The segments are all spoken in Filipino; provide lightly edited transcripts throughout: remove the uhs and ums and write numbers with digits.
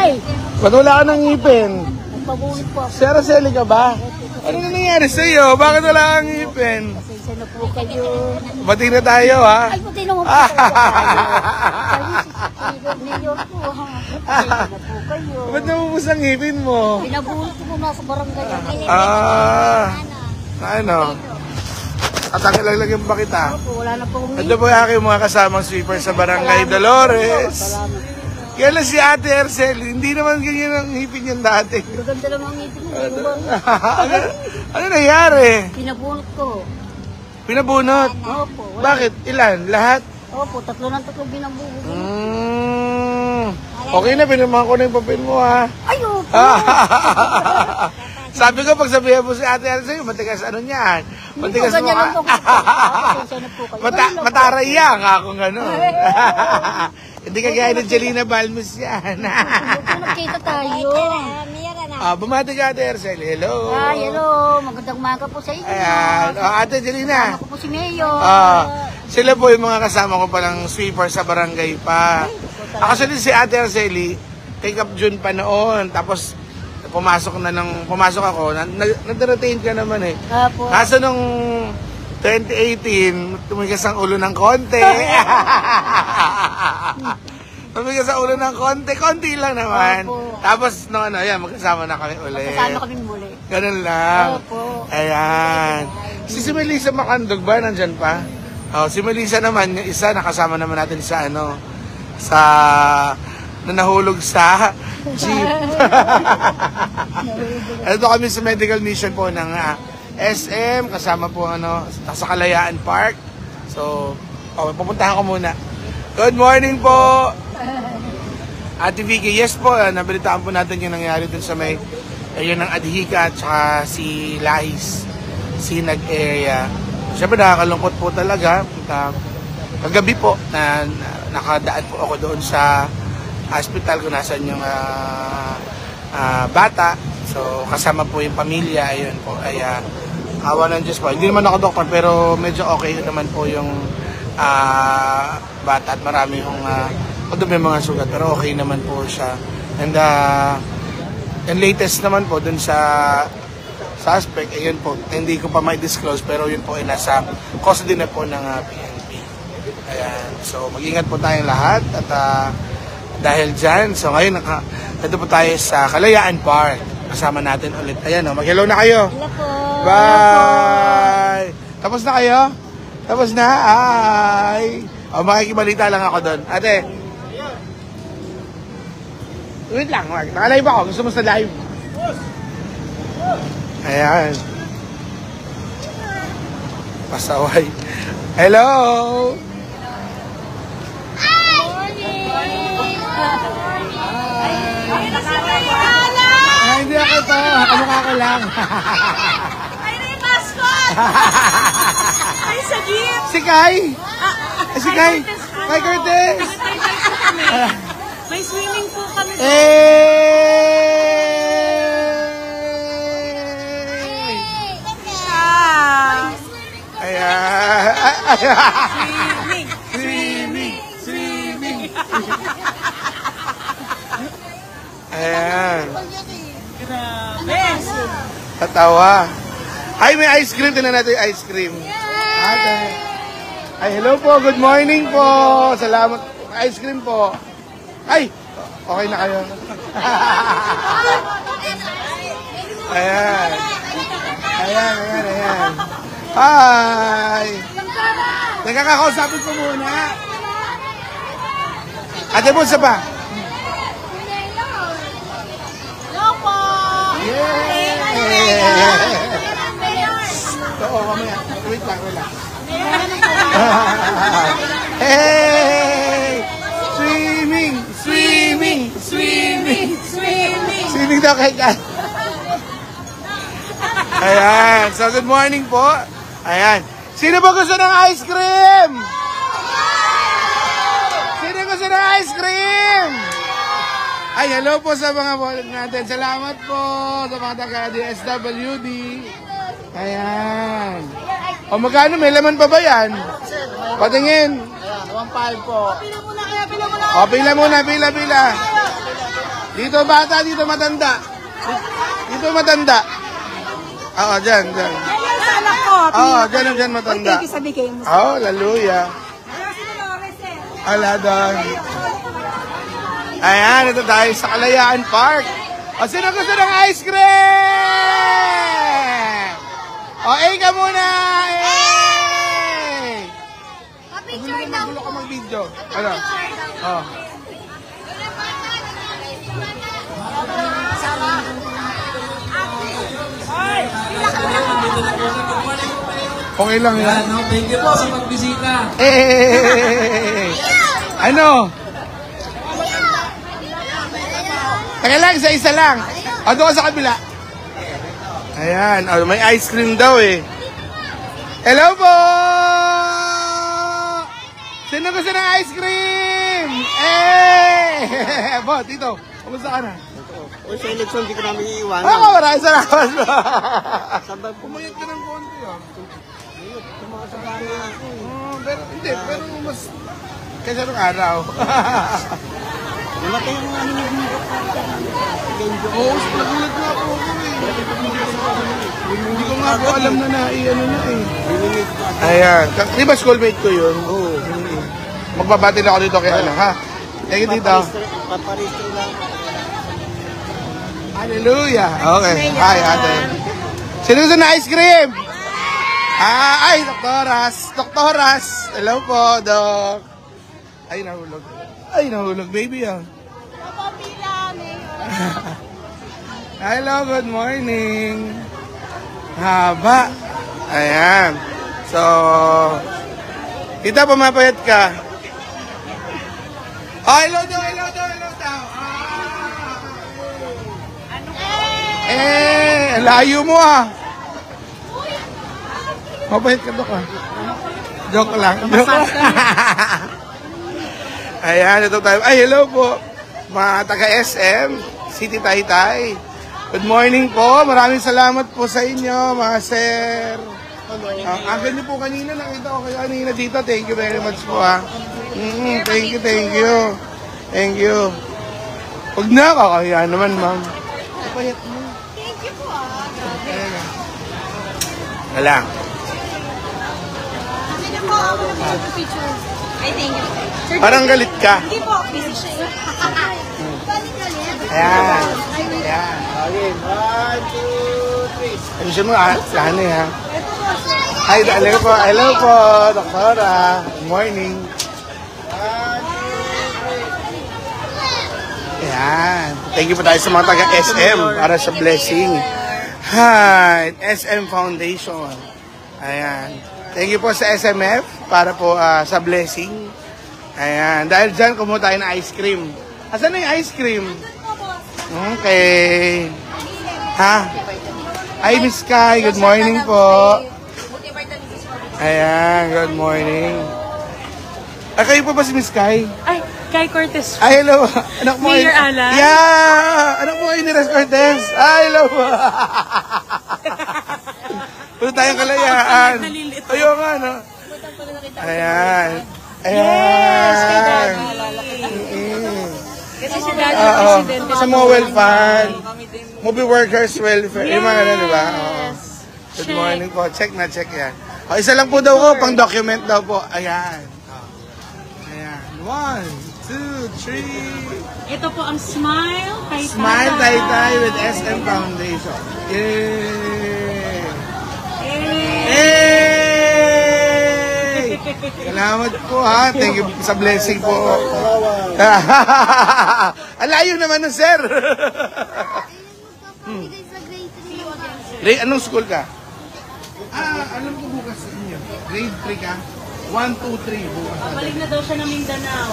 Ay! Ba't wala ka ng ngipin? Nagpabunot po ako. Si Araceli ka ba? Ano na nangyari sa'yo? Bakit wala kang ngipin? Pasensya na po kayo. Bati na tayo, ha? Ay, buti naman po kayo. New York po, ha? Pasensya na po kayo. Ba't namubos ang ngipin mo? Pinabunot ko muna sa barangay. Ano? Tatanggalagyan ba kita? Opo, wala na po kong Ito po yung aking mga kasamang sweeper sa Barangay Dolores. Salamat. Kaya lang si Ate Araceli, hindi naman ganyan ang ngipin yan dati. Maganda lang ang ngipin mo. Ano nangyari? Pinabunot ko. Pinabunot? Opo. Bakit? Ilan? Lahat? Opo, tatlo binabunot. Okay na, pinamahan ko na yung papel mo, ha? Ay, opo. Sabi ko, pag sabihan mo si Ate Araceli, matigas ano niyan? Matigas mo Ganyan lang po. Pasensya na po kayo. mataraya nga kung gano'n. Hindi kagaya ng Jelena Balmes yan. Nagkita tayo. Bumati ka, Ate Araceli. Hello. Hello. Magandang umaga po sa inyo. Ayan. Ate Jelena. Ako po si Mayor. Sila po yung mga kasama ko palang sweeper sa barangay pa. Actually, si Ate Araceli, kay Cap June pa noon. Tapos, pumasok ako. Nag-retain ka naman eh. Kaso nung 2018, tumigas ang ulo ng konti. Tumigas ang ulo ng konti lang naman. Opo. Tapos, no, yan, magkasama na kami ulit. Magkasama kami muli. Ganun lang. Opo. Ayan. Si Melissa Macandog ba, nandyan pa? Si Melissa naman, yung isa, nakasama naman natin sa na nahulog sa jeep. Ito kami sa medical mission po ng SM, kasama po sa Kalayaan Park. So, pupuntahan ko muna. Good morning po, Ate Vicky. Yes po, nabalitaan po natin yung nangyari dun sa may ayun ng Adhika at saka si Lahis, Sinag area. Siyempre nakakalungkot po talaga. Kagabi po na nakadaan po ako doon sa hospital kung nasan yung bata. So kasama po yung pamilya. Ayun po ay awa ng Diyos po. Hindi naman ako doktor pero medyo okay naman po yung bata at marami yung may mga sugat pero okay naman po siya. And latest naman po dun sa suspect, ayun po, hindi ko pa may disclose pero yun po ay nasa custody na po ng PNP. Ayan, so mag-ingat po tayong lahat at dahil dyan, so ngayon nandito po tayo sa Kalayaan Park. Kasama natin ulit. Ayan, mag-hello na kayo. Hello po. Bye! Tapos na kayo? Tapos na? Ay! Makikibalita lang ako doon. Ate, wait lang, naka-live ako. Gusto mo sa live? Ayan. Pasaway. Hello! Ay, hindi ako to. Kamukha ko lang. Ay, na yung mascot! Ay, sa jeep! Si Kai! Si Kai! Kai Cortez! May swimming pool kami. Swimming! Ayan. Grabe! Tatawa. Ay, may ice cream. Tingnan natin yung ice cream. Ate. Ay, hello po. Good morning po. Salamat. Ice cream po. Ay, okay na kayo. Ayan. Ayan. Hi. Nagkakausapin ko muna. Ate po, isa pa. Oo, mamaya. Wait lang. Hey! Swimming daw kay Kat. Ayan. So, good morning po. Ayan. Sino ba gusto ng ice cream? Sino gusto ng ice cream? Ay, hello po sa mga bolag natin. Salamat po sa mga taga-DSWD. Ayan. O magkano? May laman pa ba yan? Patingin. Ayan, 1.5 po. Pila muna kaya, pila muna. O, pila muna, pila. Dito bata, dito matanda. Dito matanda. Oo, dyan. Yan sa anak ko. Oo, dyan matanda. Thank you sa bigay mo. Oo, hallelujah. Ala doon. Ayan, ito tayo sa Kalayaan Park. O, sino gusto ng ice cream? O, ka muna! Picture daw Gulo po. ka mag-video. Ano? O. Okay lang yan. Thank you po sa pagbisita. Ano? Teka lang, isa lang. O, doon ka sa kabila. Ayan, may ice cream daw eh. Hello po! Sino gusto ng ice cream? Bo, Tito, kumusta ka na? O sa eleksyon, di ko namin iiwanan. Ako, maraming salamat. Sabay po. Pumayat ka ng konti ah. Pero mas kaysa nung araw. Namatay ang ano nyo. Oo, nagulat nga po ako eh. Hindi ko nga po alam na ano na eh. Ayan. Di ba schoolmate ko yun? Oo. Magbabati na ako dito kay ano, ha? Thank you, Tito. Paparistro lang. Hallelujah. Okay. Hi, ate. Sino gusto na ice cream? Ay, Doktoras. Hello po, Dok. Ay, nahulog, baby, ah. Hello, good morning. Haba. Ayan. So, kita pumapayat ka. Oh, hello daw. Layo mo ah. Mapayat ka, Dok, ah. Joke lang. Ayan, ito tayo. Ay, hello po. Mga taga-SM, City Taytay. Good morning po. Maraming salamat po sa inyo, mga sir. Ang ganda po kanina, nakita ko kayo kanina dito. Thank you very much po, ha. Thank you. Huwag na, kakaya naman, ma'am. Kapayat mo. Thank you po. Wala. Ay, thank you. Sir, Parang galit ka. hindi po. Busy siya. Ayan. Okay, 1, 2, 3. Ayusin mo, saan eh, ha? Hi, hello po, Doktora. Good morning. Ayan. Thank you po tayo sa mga taga-SM para sa blessing. Hi, SM Foundation. Ayan. Thank you po sa SMF para po sa blessing. Ayan. Dahil dyan, kumuha tayo ng ice cream. Asan na yung ice cream? Okay. Ha? Hi, Miss Kai. Good morning po. Ayan, good morning. Kayo po ba si Miss Kai? Ay, Kai Cortez. Ay, hello. Anak mo Mayor Alan? Yeah! Anak mo ni Res Cortez. Ay, hello. Punta tayong Kalayaan. Nalilito. Ayun nga, no? Ayan. Yes, kay Daddy. Kasi si Daddy ang Oo. presidente. Sa mga well-fund, movie workers welfare. Yung mga ganun, di ba? Oo. Good Check. morning po. Check yan. O, isa lang po daw ko, pang document daw po. Ayan. Ayan. 1, 2, 3. Ito po ang Smile kay Smile Tata. Taytay with SM Foundation. Yay! Eh. Yay! Salamat po, ha. Thank you sa blessing po. Alayo naman nun, sir. Ray, anong school ka? Alam ko bukas sa inyo. Grade 3 ka? 1, 2, 3 bukas. Balik na daw siya ng Mindanao.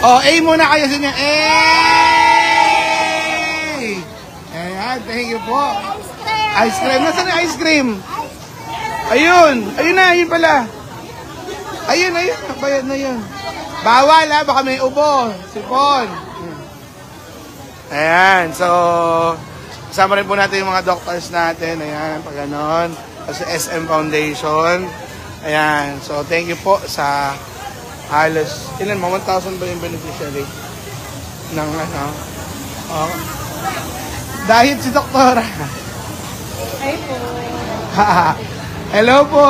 Oh, A muna kayo sa inyo. A! Ayan, thank you po. Ice cream. Nasaan yung ice cream? Ayun. Ayun na, ayun pala. Ayun. Bayad na yun. Bawal, ha. Baka may ubo. Sipon. Ayan, so kasama rin po natin yung mga doctors natin. Ayan, pag ganon. Sa SM Foundation. Ayan, so thank you po sa halos, ilan mo? 1,000 ba yung beneficiary? ng ano. Oh. Dahil si Doktora. Ay po. Hello po!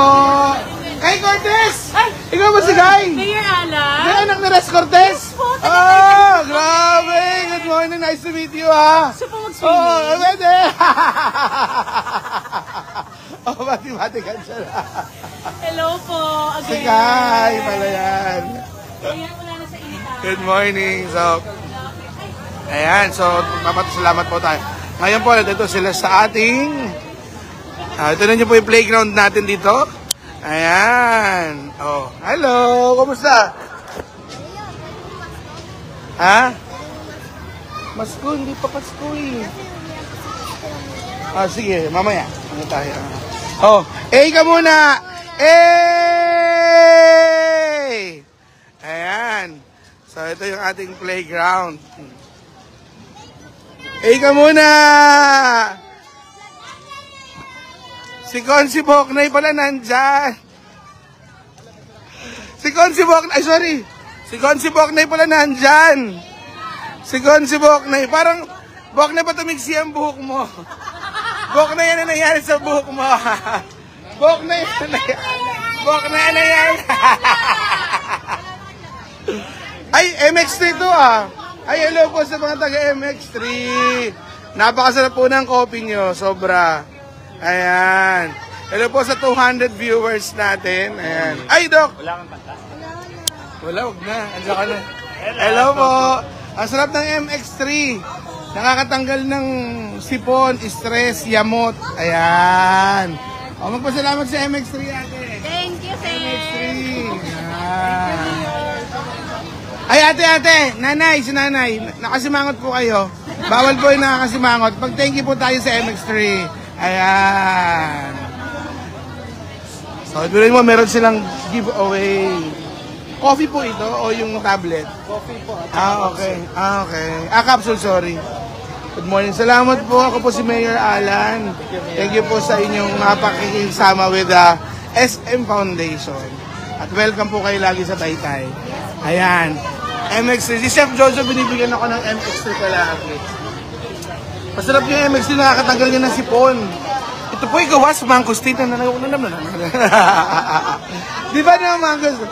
Kay Cortez! Ay! Ikaw ba si Guy? Mayor Ala? May anak ni Res Cortez? po, Grabe! Good morning, nice to meet you ha! Gusto po mag-swimming? Oh, pwede! Oh, bati-batikan siya na. Hello po. Again. Si Guy pala yan. Ayan, wala na sa inita. Good morning. So, ayan. So, papasalamat po tayo. Ngayon po, dito sila sa ating... ito na niyo po yung playground natin dito. Ayan. Oh, hello. Kumusta? Ha? Pasko, hindi pa Pasko eh. Sige, mamaya. Ano tayo? Oh, ka muna. Ayan. So, ito yung ating playground. Ka muna. Si Consi Boknay pala nandyan. Si Consi Boknay pala nandyan. Si Consi Boknay. Parang, Boknay pa tumigsi ang buhok mo. Boknay, ano nangyari sa buhok mo? Boknay, ano nangyari? Ay, MX3 to ah. Ay, hello po sa mga taga MX3. Napakasarap po ng coffee nyo. Sobra. Ayan. Hello po sa 200 viewers natin. Ayan. Ay, Doc! Wala kang kanta? Wala, wag na. Andiyan ka na. Hello po. Ang sarap ng MX3. Nakakatanggal ng sipon, stress, yamot. Ayan. O, magpasalamat sa MX3 ate. Thank you, sir. MX3. Ayan. Ay, ate, nanay, si nanay. Nakasimangot po kayo. Bawal po yung nakakasimangot. Pag thank you po tayo sa MX3. Ayan. So, ito mo, meron silang giveaway. Coffee po ito o yung tablet? Coffee po. Okay. Capsule, sorry. Good morning. Salamat po. Ako po si Mayor Alan. Thank you po sa inyong pakikisama with the SM Foundation. At welcome po kayo lagi sa Taytay. Ayan. MX3. Si Chef Jojo, binibigyan ako ng MX3 palagi. Masarap yung MX3, nakakatanggal niya ng sipon. Ito po yung gawa sa mangosteen na Di ba na mangosteen?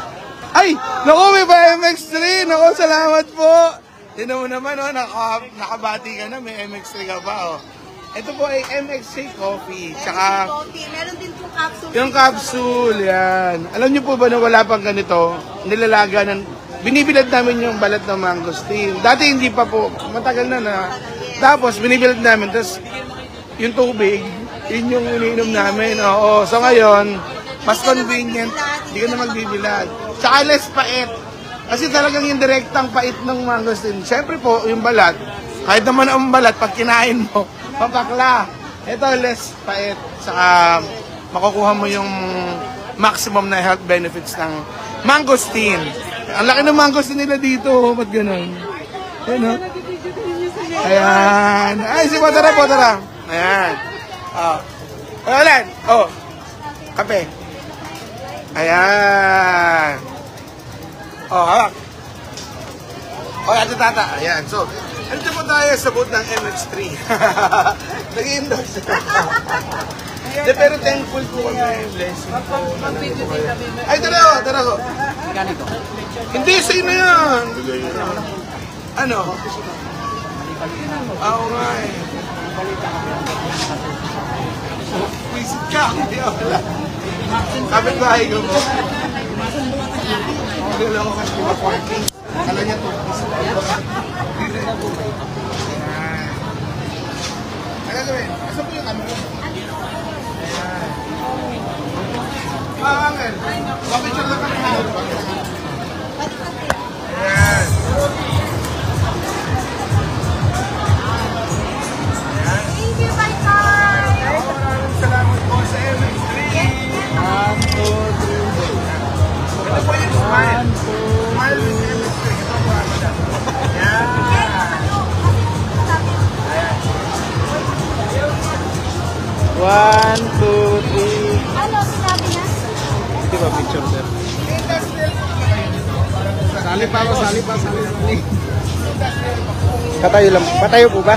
Ay! Naku, may ba MX3? Naku, salamat po! Tinan mo naman, oh, nakabati ka na, may MX3 ka pa, oh. Ito po ay MX3 coffee, tsaka... Meron din po capsule. Yung capsule, yan. Alam niyo po ba na wala pang ganito? Nilalaga ng... Binibilad namin yung balat ng mangosteen. Dati hindi pa po, matagal na. Tapos, binibilad namin, tapos yung tubig, yun yung iniinom namin. Oo. So ngayon, mas convenient, hindi ka na magbibilad. Tsaka less pait. Kasi talagang yung direktang pait ng mangosteen. Siyempre po, yung balat, kahit naman ang balat, pag kinain mo, papakla. Ito, less pait. Saka makukuha mo yung maximum na health benefits ng mangosteen. Ang laki ng mangosteen nila dito. Ba't ganun? Ayan, oh. Ayan. Ay, si Potara. Ayan. Oh. Ayan. Oh. Kape. Ayan. Oh, hawak. Oh, ate tata. Ayan. So, ano po tayo sa booth ng MX3? Nag-i-endorse. Pero thankful po kami. Blessing po. Ay, tara ko. Hindi, sa'yo na yan. Ano? Oo nga eh. Wisit ka. Hindi ako wala. Kapit bahay ko mo. Wala ko kasi diba parking. Kala niya to. Ano gawin? Asa po yung camera? Angel. Papicture lang kami ha. Ayan. Thank you, bye bye. Maraming salamat po sa MX3. 1, 2, 3. Ito po yung smile. Smile with MX3. Ito po ako na. Ayan. One, two, three. Ano, sinabi niya? Di ba picture, sir? Sali pa. Patayo lang. Patayo po ba?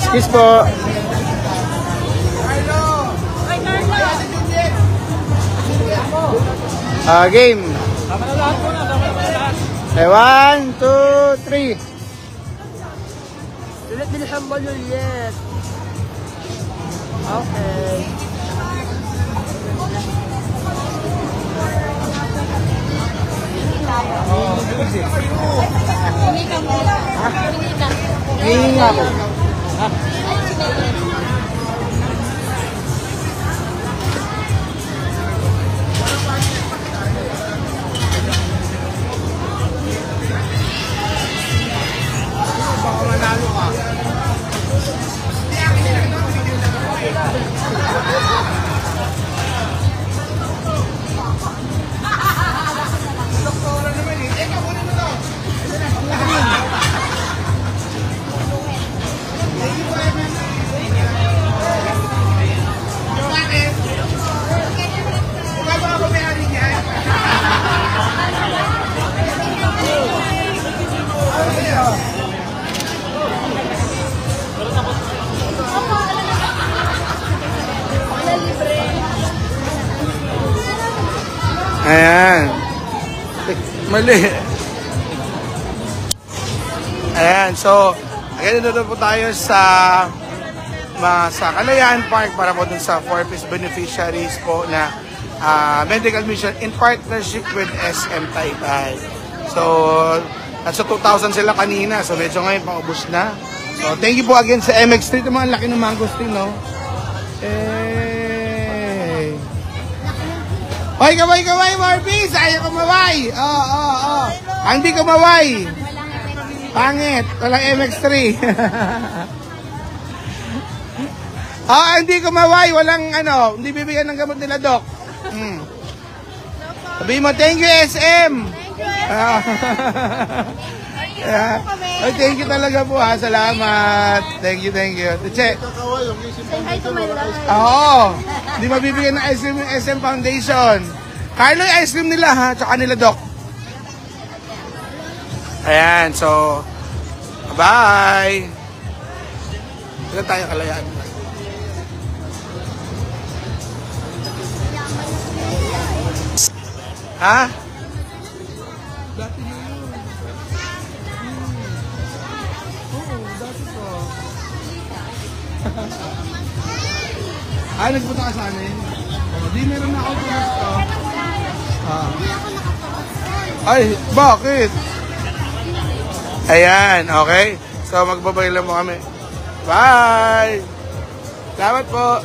Excuse po. Game. Okay, 1, 2, 3. Bilisan mo yun, yes. Okay. Hingin ako. Ayan. Mali. Ayan, so, again, dito po tayo sa Kalayaan Park para po dun sa 4-piece beneficiaries po na medical mission in partnership with SM Taytay. So, nasa 2,000 sila kanina, so medyo ngayon paubos na. So, thank you po again sa MX Street, yung mga laki ng mangosteen, no? Hoy, kaway, Morbies! Ayaw kumaway! Hindi kumaway! Pangit! Walang MX3! Hindi kumaway! Walang hindi bibigyan ng gamot nila, Doc. Sabihin mo, thank you, SM! Thank you talaga po, ha. Salamat. Thank you. Che. Say hi to my life. Oo. Hindi mabibigyan ng ice cream yung SM Foundation. Carlo yung ice cream nila, ha. Tsaka nila, Doc. Ayan, so, bye. Ito tayo Kalayaan. Ha? Nagpunta ka sa amin? Di meron na ako pumusto. Ay, bakit? Ayan, okay. So, magbabay lang mo kami. Bye! Salamat po!